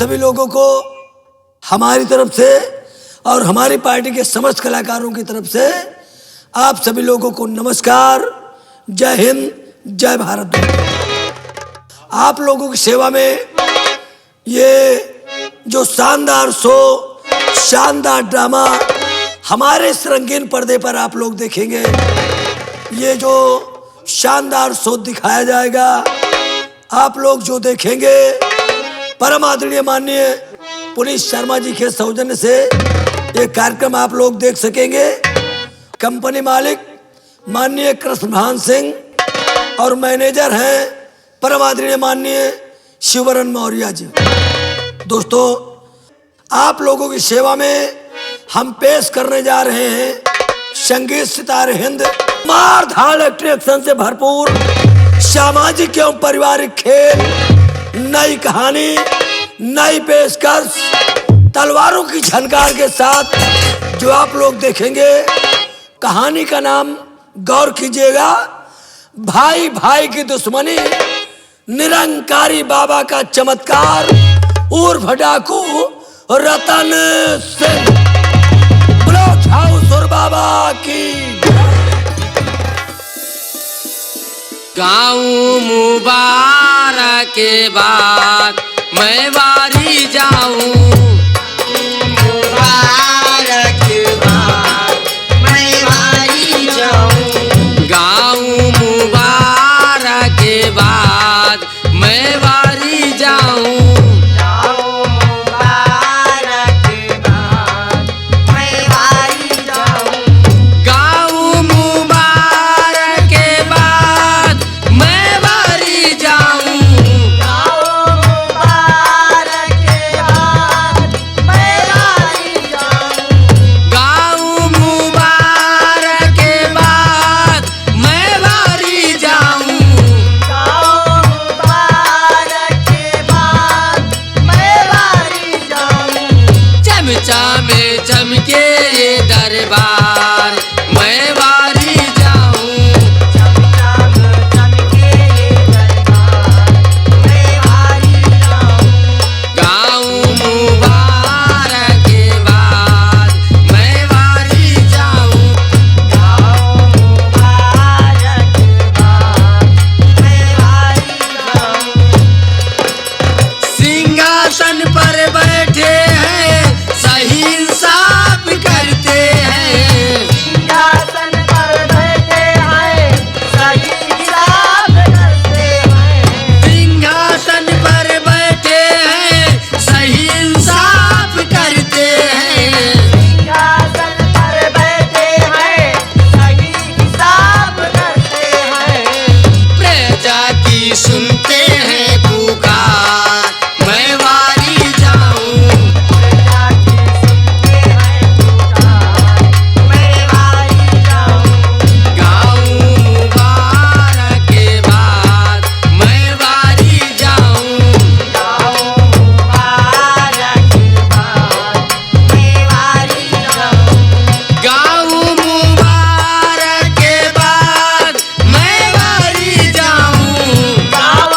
सभी लोगों को हमारी तरफ से और हमारी पार्टी के समस्त कलाकारों की तरफ से आप सभी लोगों को नमस्कार, जय हिंद, जय भारत। आप लोगों की सेवा में ये जो शानदार शो, शानदार ड्रामा हमारे इस रंगीन पर्दे पर आप लोग देखेंगे, ये जो शानदार शो दिखाया जाएगा, आप लोग जो देखेंगे, परम आदरणीय माननीय पुनीत शर्मा जी के सौजन्य से ये कार्यक्रम आप लोग देख सकेंगे। कंपनी मालिक माननीय कृष्णभान सिंह और मैनेजर हैं परम आदरणीय माननीय शिवरन मौर्य जी। दोस्तों, आप लोगों की सेवा में हम पेश करने जा रहे हैं संगीत सितारे हिंद, मार धाड़ एक्शन से भरपूर सामाजिक एवं पारिवारिक खेल, नई कहानी, नई पेशकश, तलवारों की झनकार के साथ जो आप लोग देखेंगे। कहानी का नाम गौर कीजिएगा, भाई भाई की दुश्मनी, निरंकारी बाबा का चमत्कार, उर्फ डाकू रतन सिंह। बोलो छाऊ सुर बाबा की। गाँव मुबारक के बाद मैं वारी जाऊं, मुबारक के बाद मैं वारी जाऊं। गाँव मुबारक के बाद मैं वारी जाऊं। गाँव मुबारक के बाद मैं वारी जाऊं। गाँव मुबारक के बाद मैं वारी जाऊं। गाँव मुबारक के बाद मैं वारी जाऊं। गाँव मुबारक के बाद मैं वारी जाऊं। गाँव मुबारक के बाद मैं वारी जाऊं। चमचा में चमके ये दरबार मैं वारी जाऊं। चमचम चमके ये दरबार मैं वारी जाऊं। गाँव मुबारक के बाद मैं वारी जाऊं। गाँव मुबारक के बाद मैं वारी जाऊं। सिंहासन पर बैठे हैं, सही इंसाफ करते हैं। सिंहासन पर बैठे हैं, सही हिसाब करते हैं। सिंहासन पर बैठे हैं, सही इंसाफ करते हैं। सिंहासन पर बैठे हैं, सही हिसाब करते हैं। प्रजा की सुनते हैं पुकार मैं वारी जाऊं। प्रजा की सुनते हैं पुकार मैं वारी जाऊं। गाँव मुबारक के बाद मैं वारी जाऊं। गाँव मुबारक के बाद मैं वारी जाऊं। गाँव मुबारक के बाद मैं वारी जाऊं। गाँव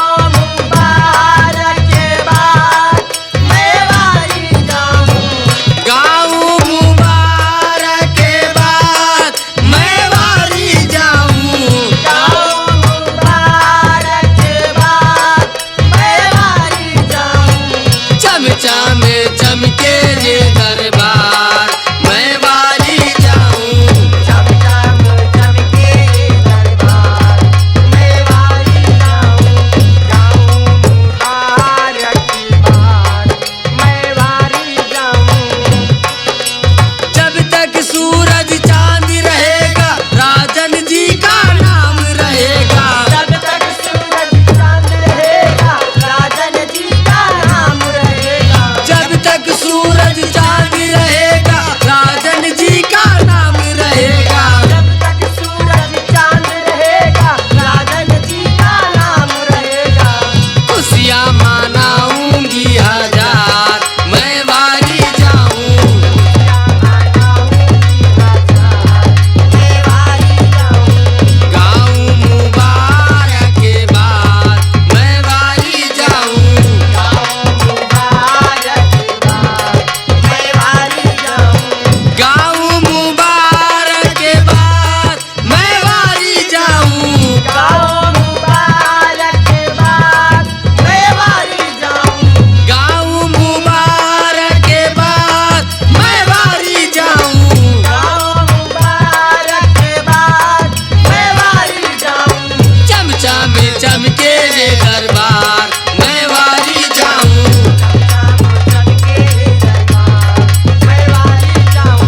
चमके रे दरबार मैं वारी जाऊं। चमके रे दरबार मैं वारी जाऊं।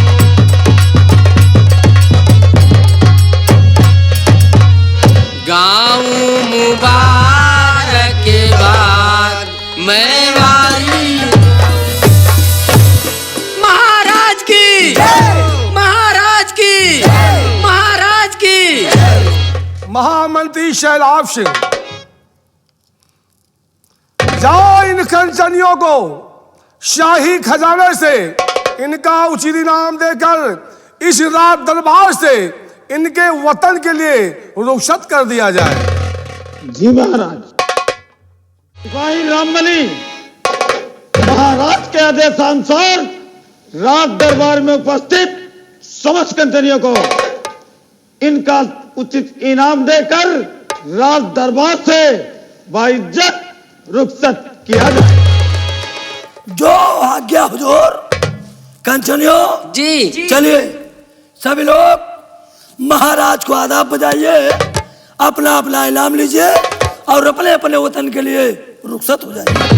गाँव मुबारक के बाद मैं वारी। महाराज की महाराज की महाराज की। महामंत्री शैलाभ सिंह, जाओ इन कंचनियों को शाही खजाने से इनका उचित इनाम देकर इस रात दरबार से इनके वतन के लिए रुखसत कर दिया जाए। जी महाराज। सिपाही रामबली, महाराज के आदेशानुसार रात दरबार में उपस्थित समस्त कंचनियों को इनका उचित इनाम देकर रात दरबार से बाइज्जत रुखसत किया जाए। जो आज्ञा हुजूर। कंचनियों जी चलिए सभी लोग महाराज को आदाब बजाइए, अपना अपना इनाम लीजिए और अपने अपने वतन के लिए रुखसत हो जाइए।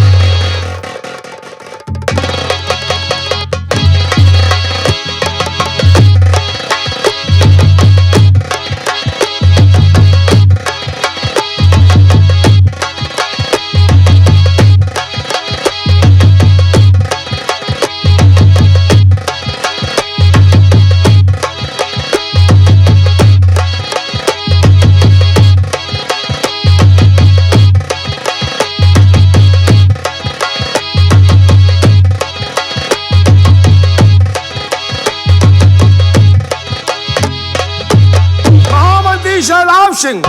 शैलाभ सिंह,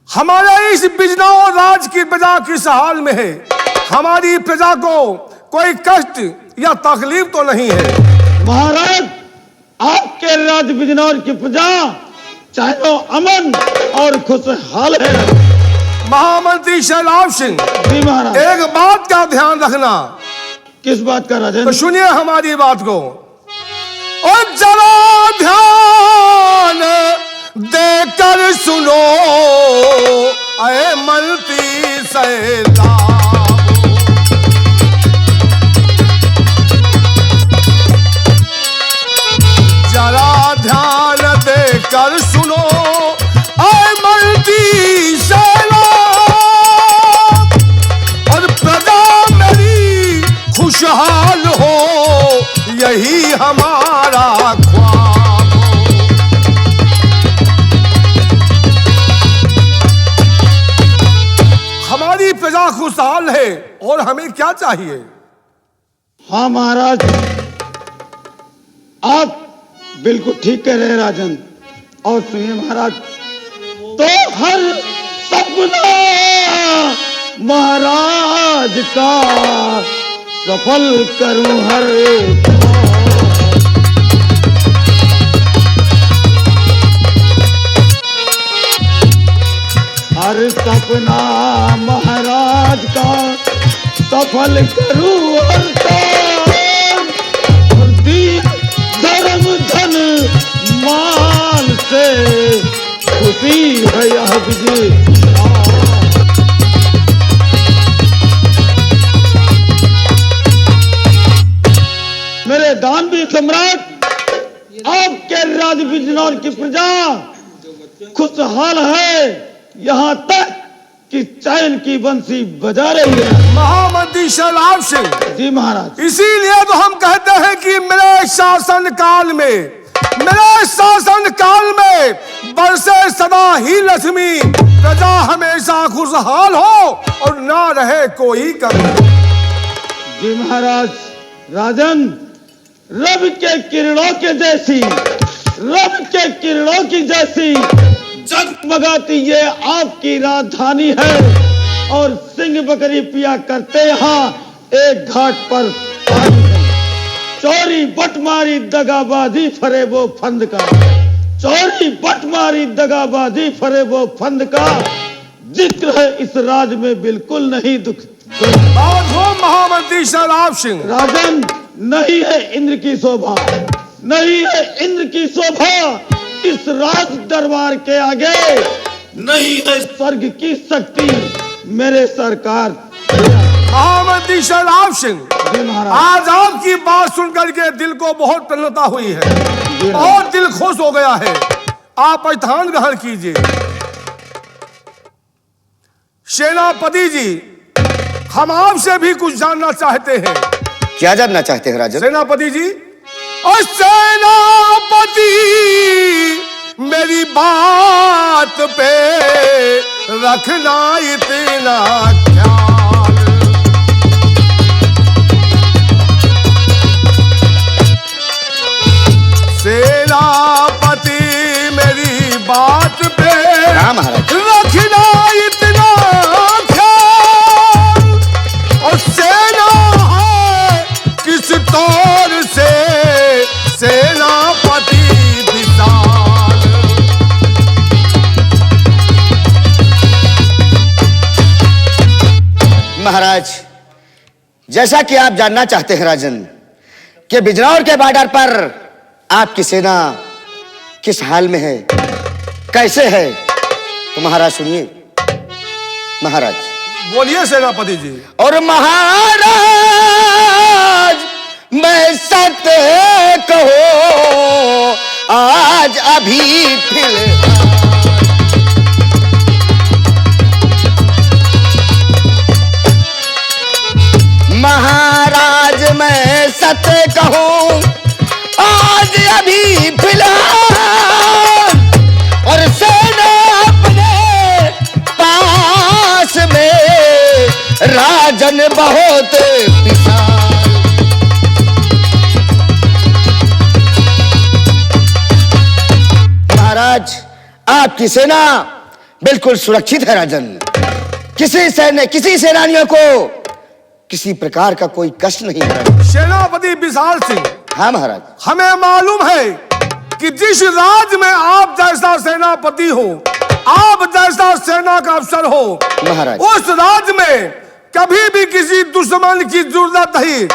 हमारे इस बिजनौर राज की प्रजा किस हाल में है? हमारी प्रजा को कोई कष्ट या तकलीफ तो नहीं है? महाराज, आपके राज बिजनौर की प्रजा चाहे वो अमन और खुशहाल है। महामंत्री शैलाभ सिंह, जी महाराज। एक बात का ध्यान रखना। किस बात का राजन? तो सुनिए हमारी बात को, और जरा ध्यान देकर सुनो ऐ मंत्री शैलाभ। जरा ध्यान देकर सुनो ऐ मंत्री शैलाभ, और प्रजा मेरी खुशहाल हो यही हमारा ख्वाब। हमारी प्रजा खुशहाल है और हमें क्या चाहिए? हाँ महाराज, आप बिल्कुल ठीक कह रहे हैं राजन। और सुनिए महाराज, तो हर सपना महाराज का सफल करूं हर हर सपना महाराज का सफल करूं हर काम। और दीन धर्म धन माल से खुशी है यह विजय। मेरे दानवीर सम्राट, आपके राज बिजनौर की प्रजा खुशहाल है, यहाँ तक कि चैन की बंसी बजा रही है। महामंत्री शैलाभ सिंह, जी महाराज। इसीलिए तो हम कहते हैं कि मेरे शासन काल में बरसे सदा ही लक्ष्मी, प्रजा हमेशा खुशहाल हो और ना रहे कोई कमी। जी महाराज। राजन, रब के किरणों की जैसी जगमगाती ये आपकी राजधानी है, और सिंह बकरी पिया करते यहाँ एक घाट पर पानी है। चोरी बटमारी दगाबाजी फरेबो फंद का, चोरी बटमारी दगाबाजी फरेबो फंद का जिक्र है इस राज में बिल्कुल नहीं दुख। बहुत हो महामंत्री शैलाभ सिंह। राजन, नहीं है इंद्र की शोभा, नहीं है इंद्र की शोभा इस राज दरबार के आगे। नहीं है स्वर्ग की शक्ति मेरे सरकार। महामंत्री शैलाभ सिंह, जी महाराज। आज आपकी बात सुनकर के दिल को बहुत प्रसन्नता हुई है, जी बहुत दिल खुश हो गया है। आप स्थान ग्रहण कीजिए। सेनापति जी, हम आपसे भी कुछ जानना चाहते हैं। क्या जानना चाहते हैं राजन? सेनापति जी, और सेनापति मेरी बात पे रखना इतना ख्याल। सेनापति मेरी बात पे हाँ महाराज। रखना इतना ख्याल। और सेना है किस तौर से सेनापति विशाल। महाराज, जैसा कि आप जानना चाहते हैं राजन कि बिजनौर के बॉर्डर पर आपकी सेना किस हाल में है, कैसे है, तो महाराज सुनिए। महाराज बोलिए सेनापति जी। और महाराज मैं सत्य कहो आज अभी फिलहाल महाराज मैं सत्य कहूं आज अभी फिलहाल। और सेना अपने पास में राजन बहुत विशाल। महाराज, आपकी सेना बिल्कुल सुरक्षित है राजन। किसी सेनानियों को किसी प्रकार का कोई कष्ट नहीं है। सेनापति विशाल सिंह, हाँ महाराज। हमें मालूम है कि जिस राज्य में आप जैसा सेनापति हो, आप जैसा सेना का अफसर हो, महाराज, उस राज्य में कभी भी किसी दुश्मन की जरूरत नहीं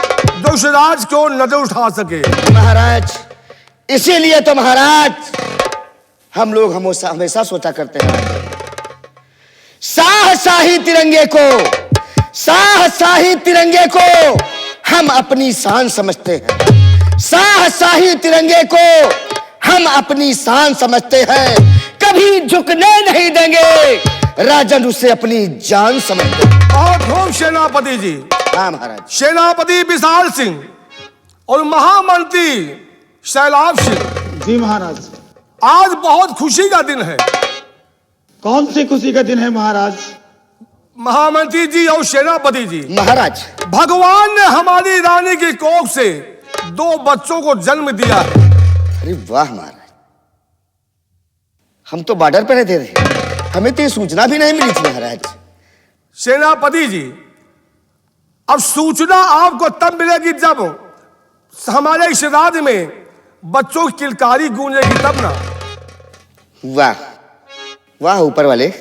जो उस राज्य को नजर उठा सके। महाराज, इसीलिए तो महाराज हम लोग हमेशा सोचा करते हैं शाही तिरंगे को हम अपनी शान समझते हैं। शाही तिरंगे को हम अपनी शान समझते हैं। कभी झुकने नहीं देंगे राजन, उसे अपनी जान समझते हैं। बहुत खूब सेनापति जी। हाँ महाराज। सेनापति विशाल सिंह और महामंत्री शैलाभ सिंह, जी महाराज। आज बहुत खुशी का दिन है। कौन सी खुशी का दिन है महाराज? महामंत्री जी और सेनापति जी, महाराज, भगवान ने हमारी रानी की कोख से 2 बच्चों को जन्म दिया है। अरे वाह महाराज, हम तो बॉर्डर पर रहते थे, हमें तो ये सूचना भी नहीं मिली थी महाराज। सेनापति जी, अब सूचना आपको तब मिलेगी जब हमारे इस राज्य में बच्चों की किलकारी गूंजेगी, तब ना। वाह वाह ऊपर वाले।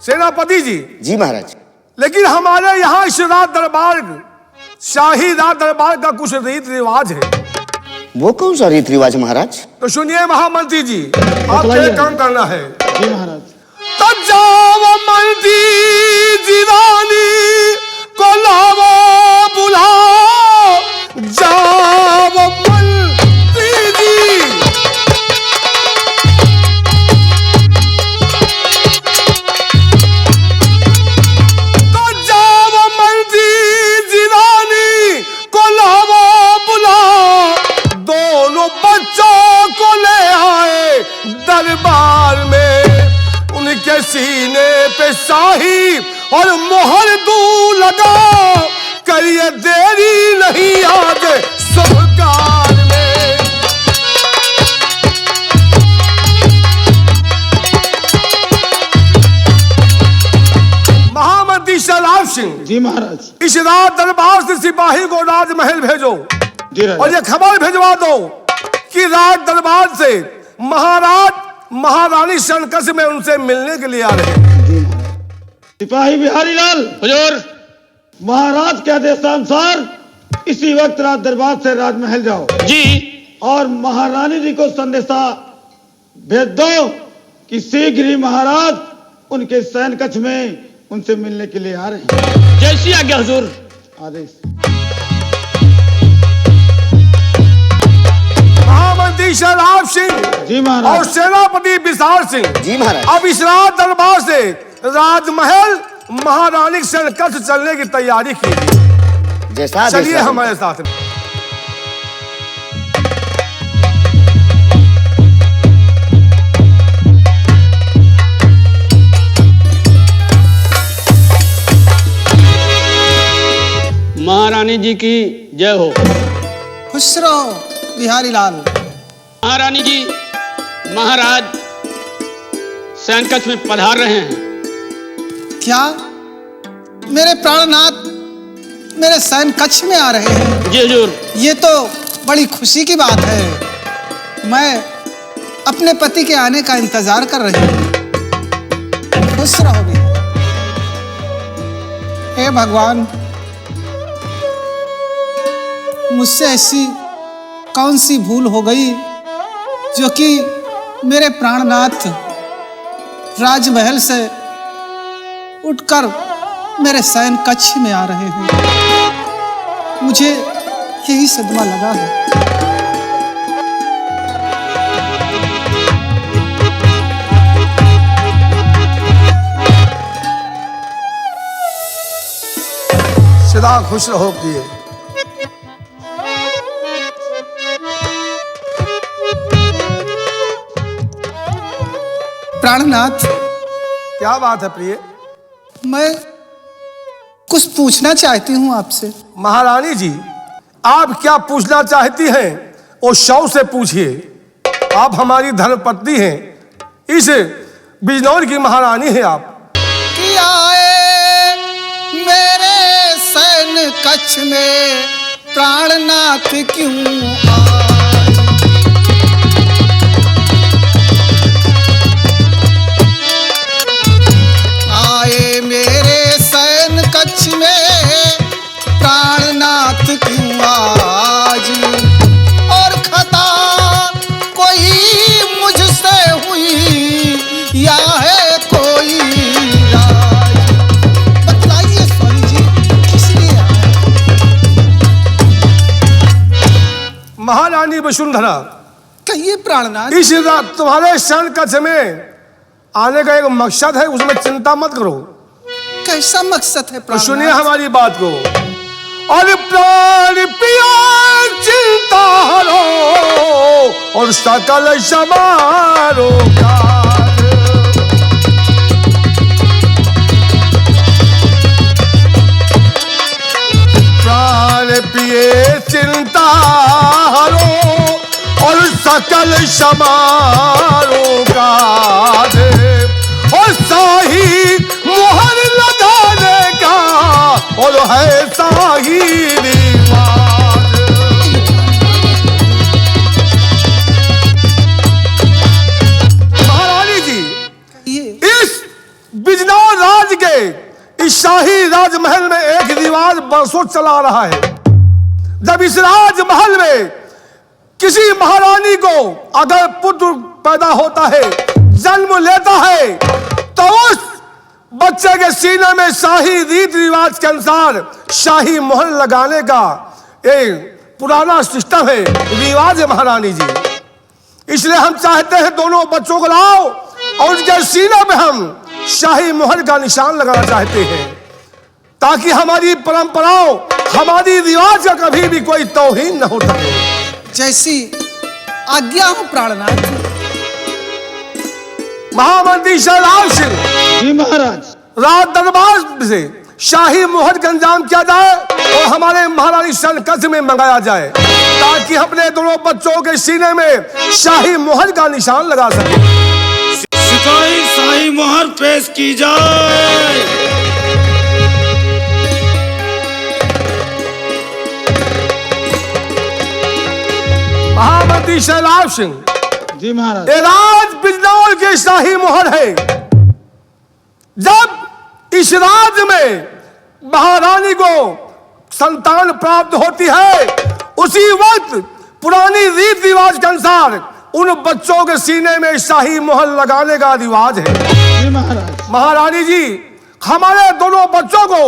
सेनापति जी। जी महाराज। लेकिन हमारे यहाँ इस राज दरबार, शाही राज दरबार का कुछ रीत रिवाज है। वो कौन सा रीत रिवाज महाराज? तो सुनिए महामंत्री जी, आपको एक काम करना है। जी महाराज। तो जाओ मंत्री जी रानी को लाओ बुलाओ, जाओ मंत्री जी। तो जाओ मंत्री जी रानी को लाओ बुलाओ, दोनों बच्चों को ले आए दरबार में। उनके सीने पे शाही और मोहर दू लगाओ, करिए देरी नहीं आज शुभ काल में। महामंत्री शैलाभ सिंह, जी महाराज। इस रात दरबार से सिपाही को राजमहल भेजो जी और ये खबर भिजवा दो कि राज दरबार से महाराज महारानी शनकस में उनसे मिलने के लिए आ रहे हैं। सिपाही बिहारी लाल हुजूर, महाराज के आदेशानुसार इसी वक्त राज दरबार से राजमहल जाओ जी। और महारानी जी को संदेशा भेज दो कि शीघ्र ही महाराज उनके शयन कक्ष में उनसे मिलने के लिए आ रहे हैं। जैसी आज्ञा हुजूर। आदेश। महामंत्री शैलाभ सिंह जी महाराज। और सेनापति विशाल सिंह जी महाराज। अब इस रात दरबार से राजमहल महारानी के शयन कक्ष चलने की तैयारी कीजिए। जैसा चलिए हमारे साथ में। महारानी जी की जय हो। खुश रहो बिहारी लाल। महारानी जी, महाराज शयन कक्ष में पधार रहे हैं। क्या मेरे प्राणनाथ मेरे शयन कक्ष में आ रहे हैं? जी हुजूर। ये तो बड़ी खुशी की बात है। मैं अपने पति के आने का इंतजार कर रही हूँ। खुश रहो बिहारी। हे भगवान, मुझसे ऐसी कौन सी भूल हो गई जो कि मेरे प्राणनाथ राजमहल से उठकर मेरे शयन कक्ष में आ रहे हैं। मुझे यही सदमा लगा है। सदा खुश रहो प्रिय। प्राणनाथ, क्या बात है प्रिय? मैं कुछ पूछना चाहती हूँ आपसे। महारानी जी, आप क्या पूछना चाहती हैं वो शव से पूछिए। आप हमारी धर्मपत्नी हैं। इस बिजनौर की महारानी हैं आप। कि आए मेरे शयन कक्ष में प्राणनाथ क्यों आए? आए मेरे शयन कक्ष में प्राणनाथ क्यों आज? और खता कोई मुझसे हुई या है कोई राज? बतलाइए स्वामी जी, किस लिए आए? महारानी वसुंधरा, कहिए प्राणनाथ। इस रात तुम्हारे शयन कक्ष में आने का एक मकसद है, उसमें चिंता मत करो। कैसा मकसद है तो प्राणनाथ? सुनिए हमारी बात को। और प्राण पिया चिंता हरो और सकल समारो काज। प्राण पिए चिंता हरो और सकल समारो काज। और शाही मोहर लगाने का और है शाही रिवाज। महारानी जी, ये इस बिजनौर राज के इस शाही राजमहल में एक रिवाज बरसों चला रहा है। जब इस राजमहल में किसी महारानी को अगर पुत्र पैदा होता है, जन्म लेता है, तो उस बच्चे के सीने में शाही रीत रिवाज के अनुसार शाही मोहर लगाने का एक पुराना सिस्टम है, रिवाज है महारानी जी। इसलिए हम चाहते हैं दोनों बच्चों को लाओ और उनके सीने में हम शाही मोहर का निशान लगाना चाहते हैं, ताकि हमारी परंपराओं, हमारी रिवाज का कभी भी कोई तौहीन न हो सके। जैसी आज्ञा हो प्राणनाथ। महामंत्री शैलाभ सिंह, जी महाराज। रात दरबार से शाही मोहर का इंतजाम किया जाए और हमारे महारानी शयन कक्ष में मंगाया जाए, ताकि अपने दोनों बच्चों के सीने में शाही मोहर का निशान लगा सके। सिपाही शाही मोहर पेश की जाए। महामंत्री शैलाभ सिंह, जी महाराज। ये राज बिजनौर की शाही मोहर है। जब इस राज्य में महारानी को संतान प्राप्त होती है, उसी वक्त पुरानी रीत रिवाज के अनुसार उन बच्चों के सीने में शाही मोहर लगाने का रिवाज है। जी महाराज। महारानी जी हमारे दोनों बच्चों को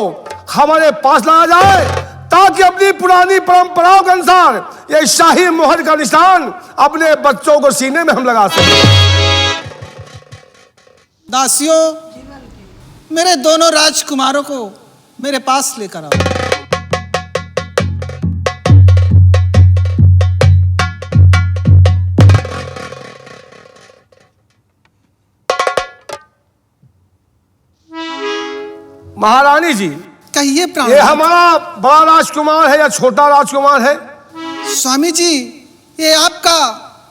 हमारे पास लाया जाए ताकि अपनी पुरानी परंपराओं के अनुसार ये शाही मोहर का निशान अपने बच्चों को सीने में हम लगा सकें। दासियों, मेरे दोनों राजकुमारों को मेरे पास लेकर आओ। महारानी जी कहिए ये प्राणनाथ। हमारा बड़ा राजकुमार है या छोटा राजकुमार है? स्वामी जी, ये आपका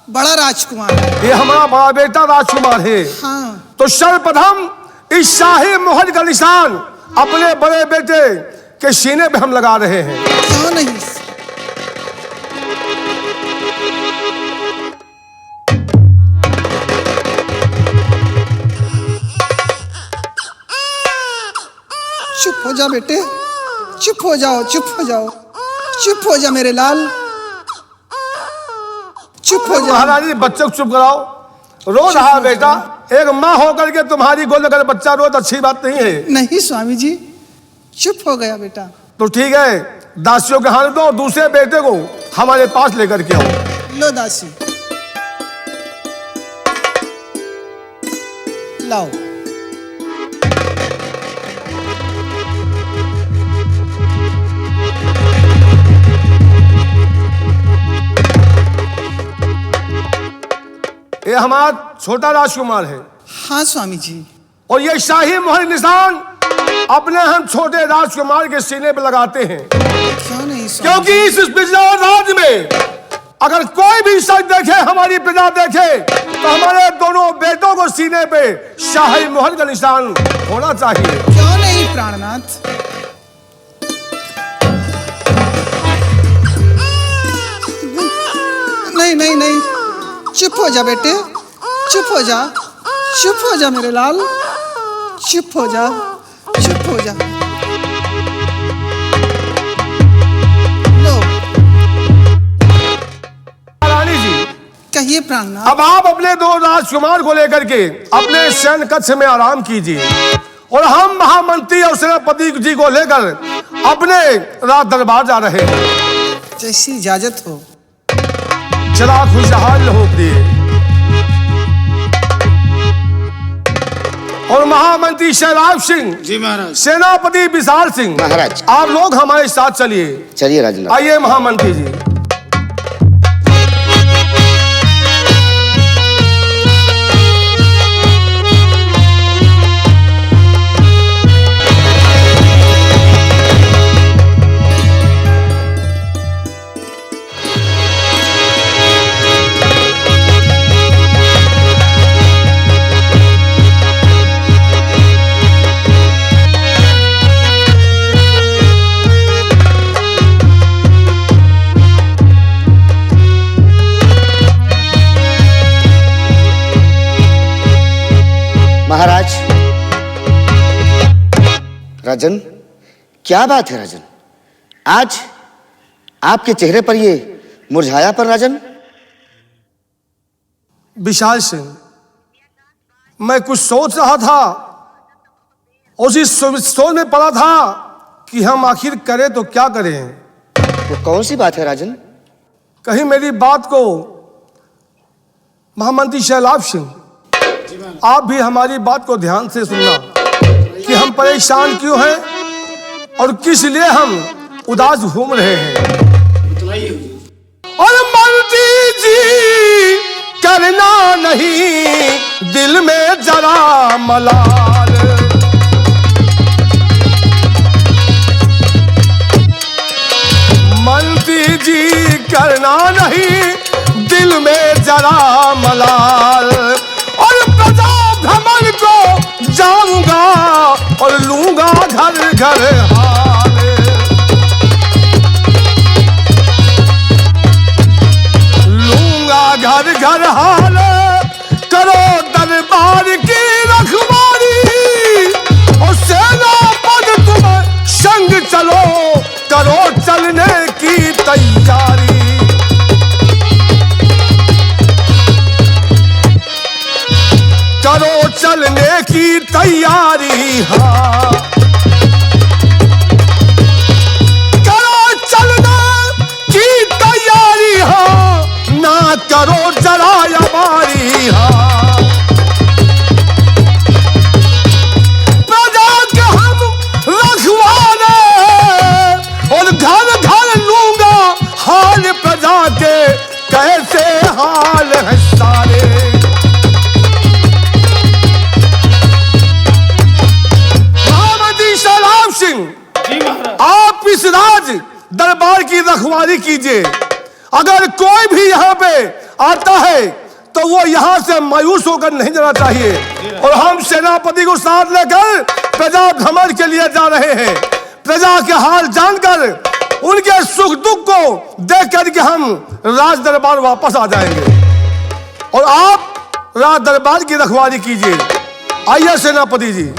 बड़ा राजकुमार है। ये हमारा बड़ा बेटा राजकुमार है। हाँ, तो सर्वप्रथम इस शाही मोहर का निशान अपने बड़े बेटे के सीने पे हम लगा रहे हैं। क्यों नहीं? चुप हो जा बेटे, चुप हो जाओ, चुप हो जाओ, चुप हो जा मेरे लाल, चुप हो जा। महारानी बच्चे को चुप कराओ, रो रहा है बेटा। एक माँ होकर के तुम्हारी गोद अगर बच्चा रो तो अच्छी बात नहीं है। नहीं स्वामी जी, चुप हो गया बेटा। तो ठीक है, दासियों के हाथ दो और दूसरे बेटे को हमारे पास लेकर के आओ। लो दासी, लाओ। ये हमारा छोटा राजकुमार है हाँ स्वामी जी। और ये शाही मोहर निशान अपने हम छोटे राजकुमार के सीने पे लगाते हैं, क्यों नहीं स्वामी? क्योंकि इस बिजनौर राज्य में अगर कोई भी शख्स देखे, हमारी प्रजा देखे, तो हमारे दोनों बेटों को सीने पे शाही मोहर का निशान होना चाहिए। क्यों नहीं प्राणनाथ? नहीं नहीं नहीं, चुप हो जा बेटे, चुप हो जा, चुप हो जा मेरे लाल, चुप हो जा, चुप हो जा। लो। रानी जी कहिए प्राणनाथ। अब आप अपने दो राजकुमार को लेकर के अपने शयन कक्ष में आराम कीजिए और हम महामंत्री और सेनापति जी को लेकर अपने राज दरबार जा रहे हैं। जैसी इजाजत हो। चला खुशहाल हो प्रिय। और महामंत्री शैलाभ सिंह जी महाराज। सेनापति विशाल सिंह महाराज। आप लोग हमारे साथ चलिए। चलिए राजनाथ। आइए महामंत्री जी। महाराज। राजन, क्या बात है राजन? आज आपके चेहरे पर ये मुरझायापन राजन? विशाल सिंह, मैं कुछ सोच रहा था, उसी सोच में पड़ा था कि हम आखिर करें तो क्या करें। वो कौन सी बात है राजन? कहीं मेरी बात को महामंत्री शैलाभ सिंह आप भी हमारी बात को ध्यान से सुनना कि हम परेशान क्यों हैं और किस लिए हम उदास घूम रहे हैं। और मंत्री जी करना नहीं दिल में जरा मलाल, मंत्री जी करना नहीं दिल में जरा मलाल। और प्रजा भ्रमण को जाऊंगा और लूंगा घर घर हाल, लूंगा घर घर हाल। करो दरबार की रखवारी और सेनापति तुम संग चलो, करो चलने की तैयारी। करो चलने की तैयारी हाँ करो चलना की तैयारी हाँ ना करो जरा हमारी हाँ प्रजा के हम रखवाले और घर घर लूंगा हाल प्रजा के कैसे हाल है सारे राम सिंह आप इस राज दरबार की रखवाली कीजिए। अगर कोई भी यहाँ पे आता है तो वो यहाँ से मायूस होकर नहीं जाना चाहिए। और हम सेनापति को साथ लेकर प्रजा भ्रमण के लिए जा रहे हैं। प्रजा के हाल जानकर उनके सुख दुख को देख करके हम राज दरबार वापस आ जाएंगे और आप राज दरबार की रखवाली कीजिए। आइए सेनापति जी।